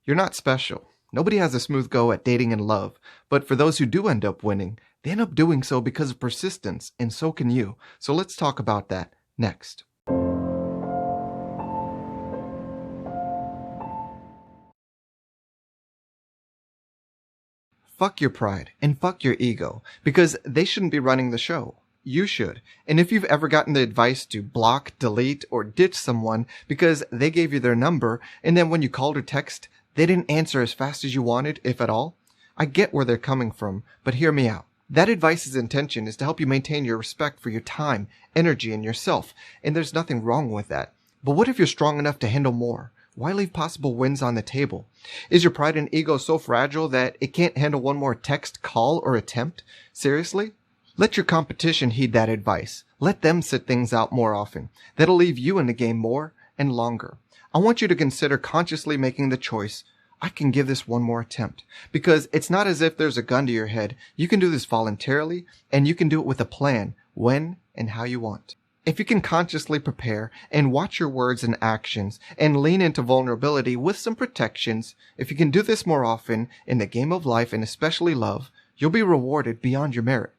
You're not special. Nobody has a smooth go at dating and love, but for those who do end up winning, they end up doing so because of persistence, and so can you. So let's talk about that next. Fuck your pride and fuck your ego, because they shouldn't be running the show. You should. And if you've ever gotten the advice to block, delete, or ditch someone because they gave you their number, and then when you called or text, they didn't answer as fast as you wanted, if at all, I get where they're coming from, but hear me out. That advice's intention is to help you maintain your respect for your time, energy, and yourself, and there's nothing wrong with that. But what if you're strong enough to handle more? Why leave possible wins on the table? Is your pride and ego so fragile that it can't handle one more text, call, or attempt? Seriously? Let your competition heed that advice. Let them sit things out more often. That'll leave you in the game more and longer. I want you to consider consciously making the choice, I can give this one more attempt. Because it's not as if there's a gun to your head. You can do this voluntarily, and you can do it with a plan, when and how you want. If you can consciously prepare and watch your words and actions and lean into vulnerability with some protections, if you can do this more often in the game of life and especially love, you'll be rewarded beyond your merit.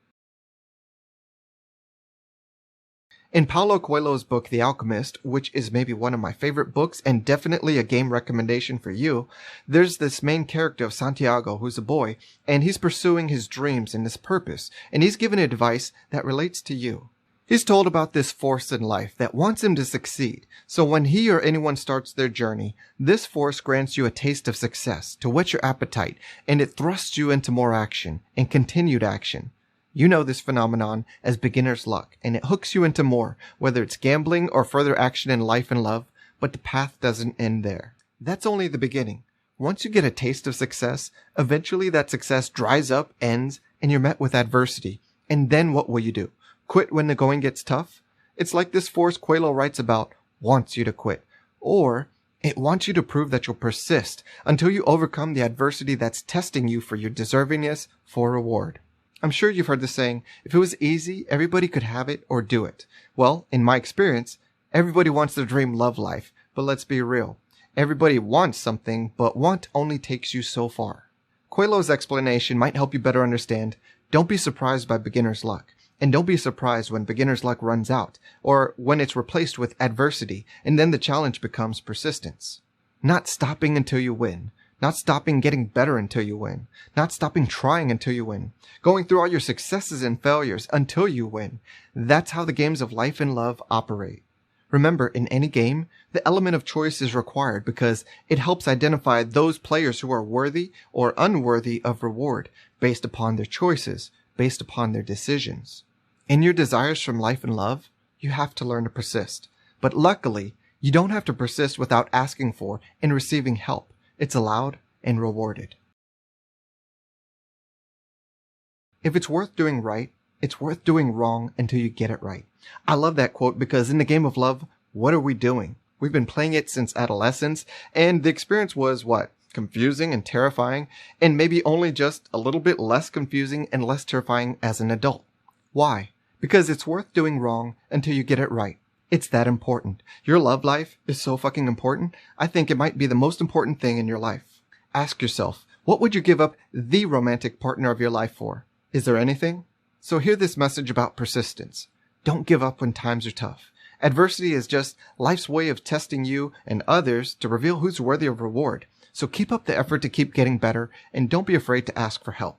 In Paulo Coelho's book, The Alchemist, which is maybe one of my favorite books and definitely a game recommendation for you, there's this main character of Santiago who's a boy, and he's pursuing his dreams and his purpose, and he's given advice that relates to you. He's told about this force in life that wants him to succeed, so when he or anyone starts their journey, this force grants you a taste of success to whet your appetite, and it thrusts you into more action and continued action. You know this phenomenon as beginner's luck, and it hooks you into more, whether it's gambling or further action in life and love, but the path doesn't end there. That's only the beginning. Once you get a taste of success, eventually that success dries up, ends, and you're met with adversity. And then what will you do? Quit when the going gets tough? It's like this force Coelho writes about wants you to quit. Or it wants you to prove that you'll persist until you overcome the adversity that's testing you for your deservingness for reward. I'm sure you've heard the saying, if it was easy, everybody could have it or do it. Well, in my experience, everybody wants their dream love life, but let's be real. Everybody wants something, but want only takes you so far. Coelho's explanation might help you better understand. Don't be surprised by beginner's luck. And don't be surprised when beginner's luck runs out, or when it's replaced with adversity, and then the challenge becomes persistence. Not stopping until you win. Not stopping getting better until you win. Not stopping trying until you win. Going through all your successes and failures until you win. That's how the games of life and love operate. Remember, in any game, the element of choice is required because it helps identify those players who are worthy or unworthy of reward based upon their choices, based upon their decisions. In your desires from life and love, you have to learn to persist. But luckily, you don't have to persist without asking for and receiving help. It's allowed and rewarded. If it's worth doing right, it's worth doing wrong until you get it right. I love that quote because in the game of love, what are we doing? We've been playing it since adolescence, and the experience was what? Confusing and terrifying, and maybe only just a little bit less confusing and less terrifying as an adult. Why? Because it's worth doing wrong until you get it right. It's that important. Your love life is so fucking important. I think it might be the most important thing in your life. Ask yourself, what would you give up the romantic partner of your life for? Is there anything? So hear this message about persistence. Don't give up when times are tough. Adversity is just life's way of testing you and others to reveal who's worthy of reward. So keep up the effort to keep getting better and don't be afraid to ask for help.